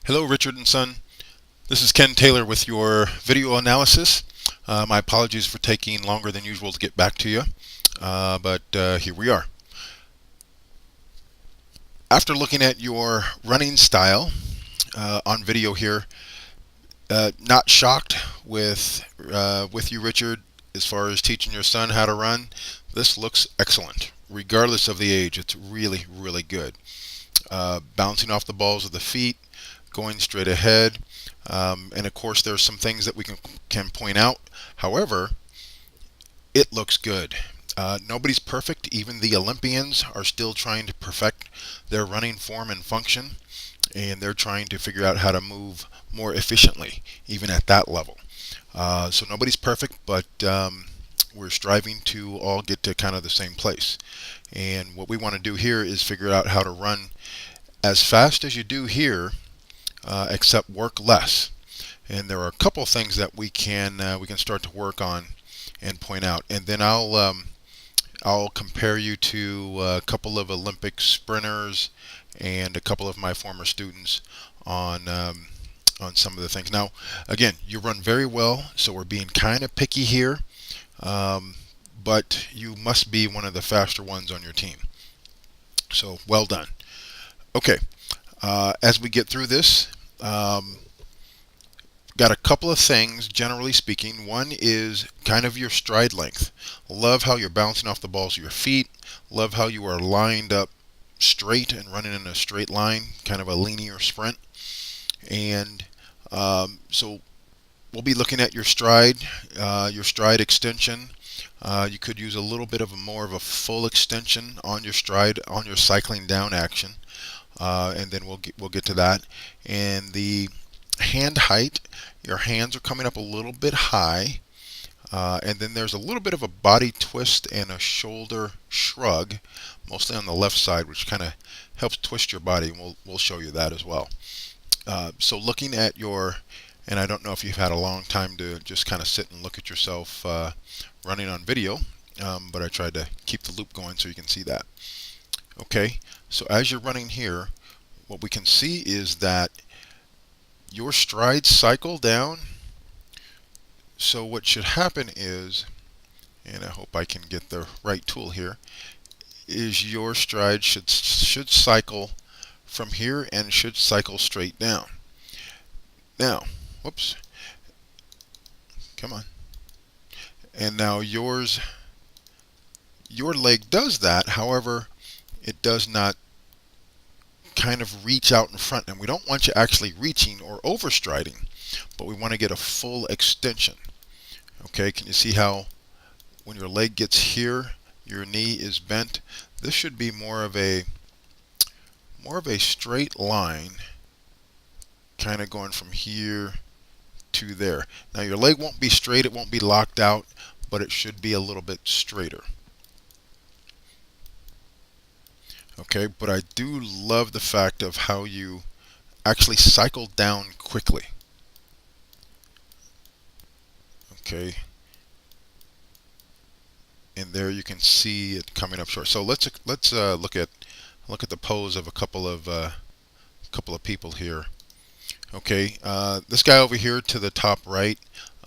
Hello, Richard and Son. This is Ken Taylor with your video analysis. My apologies for taking longer than usual to get back to you, but here we are. After looking at your running style on video here, not shocked with you, Richard, as far as teaching your son how to run. This looks excellent, regardless of the age. It's really, really good. Bouncing off the balls of the feet, going straight ahead. And of course, there's some things that we can point out. However, it looks good. Nobody's perfect. Even the Olympians are still trying to perfect their running form and function, and they're trying to figure out how to move more efficiently, even at that level. So nobody's perfect, but we're striving to all get to kind of the same place. And what we want to do here is figure out how to run as fast as you do here, except work less. And there are a couple things that we can start to work on and point out. And then I'll compare you to a couple of Olympic sprinters and a couple of my former students on some of the things. Now, again, you run very well, so we're being kind of picky here, but you must be one of the faster ones on your team. So well done. Okay, as we get through this, got a couple of things, generally speaking. One is kind of your stride length. Love how you're bouncing off the balls of your feet. Love how you are lined up straight and running in a straight line, kind of a linear sprint. And so we'll be looking at your stride extension. You could use a little bit of more of a full extension on your stride, on your cycling down action, and then we'll get to that. And the hand height, your hands are coming up a little bit high, and then there's a little bit of a body twist and a shoulder shrug, mostly on the left side, which kind of helps twist your body, and we'll show you that as well. So looking at your, and I don't know if you've had a long time to just kind of sit and look at yourself running on video, but I tried to keep the loop going so you can see that. Okay, so as you're running here, what we can see is that your strides cycle down. So what should happen is, and I hope I can get the right tool here, is your stride should cycle from here and should cycle straight down. Now, whoops, come on. And now your leg does that. However, it does not kind of reach out in front, and we don't want you actually reaching or overstriding, but we want to get a full extension. Okay, can you see how when your leg gets here, your knee is bent? This should be more of a straight line, kind of going from here to there. Now your leg won't be straight, it won't be locked out, but it should be a little bit straighter. Okay, but I do love the fact of how you actually cycle down quickly. Okay, and there you can see it coming up short. So let's look at the pose of a couple of people here. Okay, this guy over here to the top right,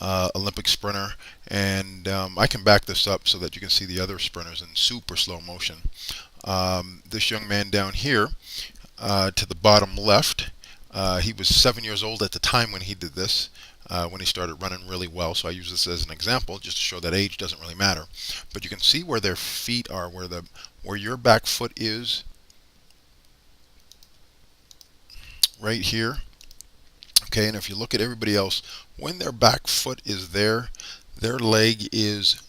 Olympic sprinter, and I can back this up so that you can see the other sprinters in super slow motion. This young man down here to the bottom left, he was 7 years old at the time when he did this, when he started running really well. So I use this as an example just to show that age doesn't really matter. But you can see where their feet are, where your back foot is, right here. Okay, and if you look at everybody else, when their back foot is there, their leg is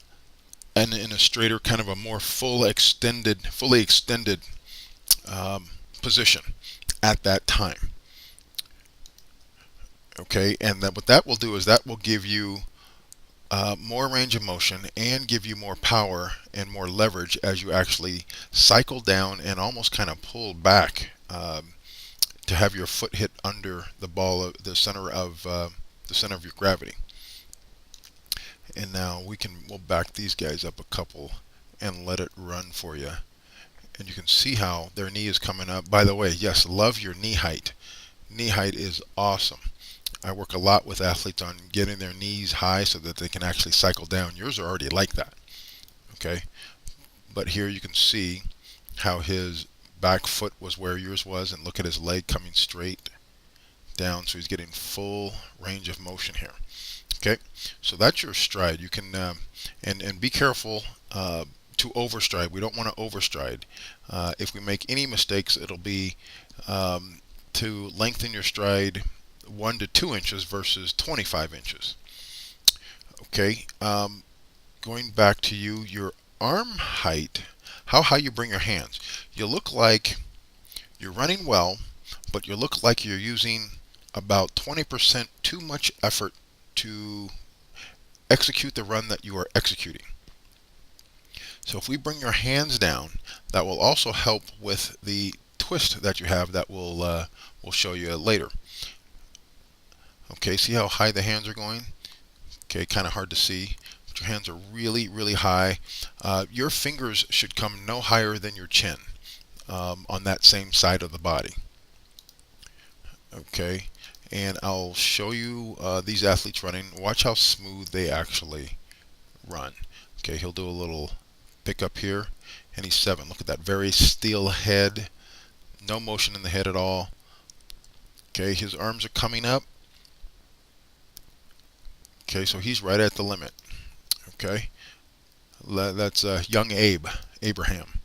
in a straighter, kind of a more fully extended position at that time. Okay, and what that will do is that will give you more range of motion and give you more power and more leverage as you actually cycle down and almost kind of pull back to have your foot hit under the ball, the center of your gravity. And now we'll back these guys up a couple and let it run for you. And you can see how their knee is coming up. By the way, yes, love your knee height. Knee height is awesome. I work a lot with athletes on getting their knees high so that they can actually cycle down. Yours are already like that, okay? But here you can see how his back foot was where yours was, and look at his leg coming straight down, so he's getting full range of motion here. Okay, so that's your stride. You can and be careful to overstride. We don't want to overstride. If we make any mistakes, it'll be to lengthen your stride 1 to 2 inches versus 25 inches. Okay, going back to your arm height, how high you bring your hands. You look like you're running well, but you look like you're using about 20% too much effort to execute the run that you are executing. So if we bring your hands down, that will also help with the twist that you have that we'll show you later. Okay, see how high the hands are going? Okay, kind of hard to see, but your hands are really, really high. Your fingers should come no higher than your chin on that same side of the body. Okay, and I'll show you these athletes running. Watch how smooth they actually run. Okay, he'll do a little pick up here, and he's 7. Look at that, very still head, no motion in the head at all. Okay, his arms are coming up. Okay, so he's right at the limit. Okay, that's young Abraham.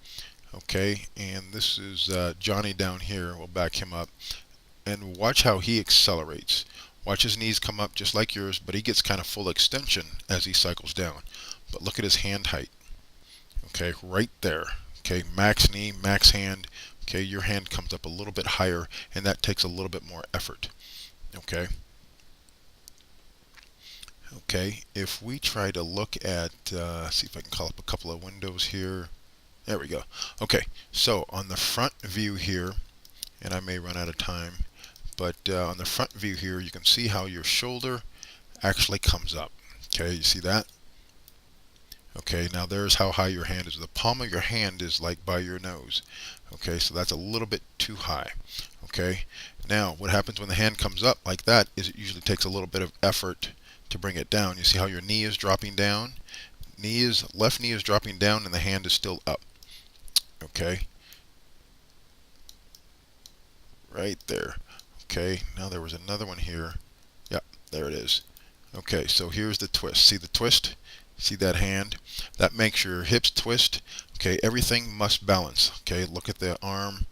Okay, and this is Johnny down here. We'll back him up. And watch how he accelerates. Watch his knees come up just like yours, but he gets kind of full extension as he cycles down. But look at his hand height. Okay, right there. Okay, max knee, max hand. Okay, your hand comes up a little bit higher, and that takes a little bit more effort. Okay. Okay, if we try to look at, see if I can call up a couple of windows here. There we go. Okay, so on the front view here, and I may run out of time, but on the front view here, you can see how your shoulder actually comes up. Okay, you see that? Okay, now there's how high your hand is. The palm of your hand is like by your nose. Okay, so that's a little bit too high. Okay, now what happens when the hand comes up like that is it usually takes a little bit of effort to bring it down. You see how your knee is dropping down? Left knee is dropping down and the hand is still up. Okay, right there. Okay, now there was another one here. Yep, there it is. Okay, so here's the twist. See the twist? See that hand? That makes your hips twist. Okay, everything must balance. Okay, look at the arm.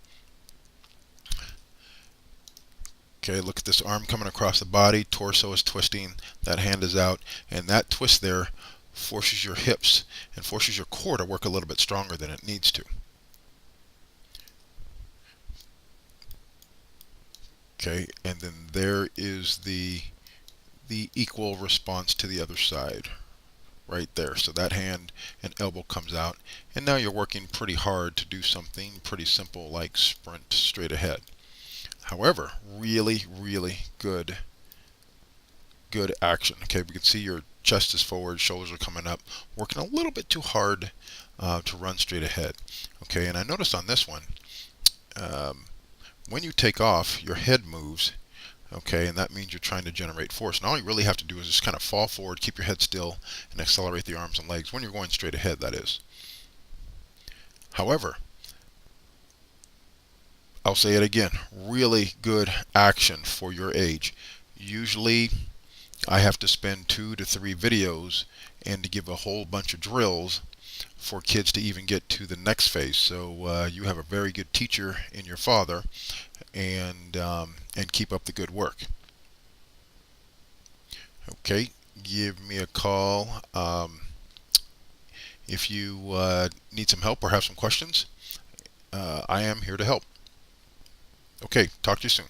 Okay, look at this arm coming across the body. Torso is twisting. That hand is out. And that twist there forces your hips and forces your core to work a little bit stronger than it needs to. Okay, and then there is the equal response to the other side right there. So that hand and elbow comes out, and now you're working pretty hard to do something pretty simple like sprint straight ahead. However, really, really good action. Okay, we can see your chest is forward, shoulders are coming up, working a little bit too hard to run straight ahead. Okay, and I noticed on this one, when you take off, your head moves. Okay, and that means you're trying to generate force. And all you really have to do is just kind of fall forward, keep your head still, and accelerate the arms and legs when you're going straight ahead, that is. However, I'll say it again, really good action for your age. Usually, I have to spend 2 to 3 videos and to give a whole bunch of drills for kids to even get to the next phase. So you have a very good teacher in your father, and keep up the good work. Okay, give me a call if you need some help or have some questions. I am here to help. Okay, talk to you soon.